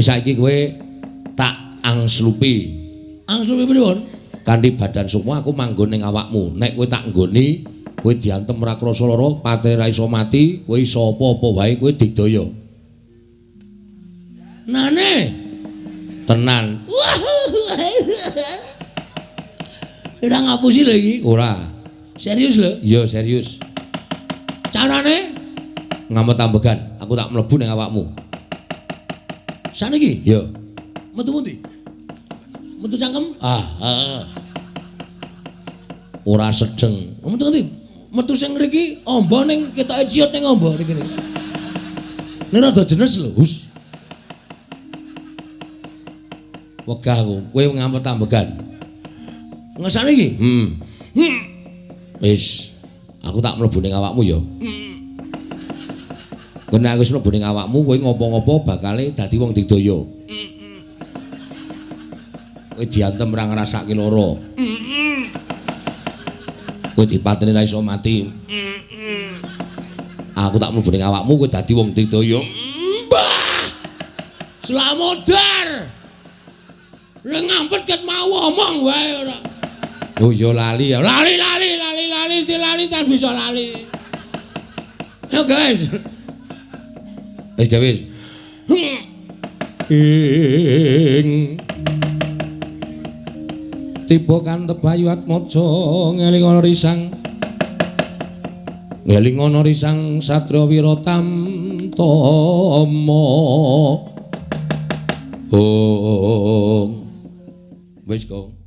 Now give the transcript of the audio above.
Wis saiki kowe tak angslupi. Angslupi pripun? Kanthi badan sukma aku manggon ning awakmu. Nek kowe tak nggoni, kowe diantem ora krasa lara, pate ra iso mati, kowe iso apa-apa wae kowe digdaya. Nane. Tenan. Ora ngapusi lho iki. Ora. Serius lho? Iya, serius. Carane ngamot ambegan, aku tak mlebu ning awakmu. Saniki? Iya. Metu pundi? Metu cangkem? Ora sedeng. Metu ngendi? Metu sing mriki amba ning ketoke ciut ning amba niki. Nek rada jenes lho, Hus. Wegah aku, kowe ngamot ambegan. Ngesane iki? Wis, aku tak mlebu ning awakmu ya. Nek aku wis mlebu ning awakmu, kowe ngopo-ngopo bakale dadi wong digdaya. Kowe diantem ora ngrasake lara. Kowe dipateni ra iso mati. Aku tak mlebu ning awakmu, kowe dadi wong digdaya. Mbah! Slamodar! Lek ngampet ket mau omong wae ora. Oh ya lali ya. Lali kan bisa lali. Yo guys. Wis gawe. Tiba kantep ayu atmaja ngeling ana risang. Ngeling ana risang Satria Wiratama. Oh. Wis kok.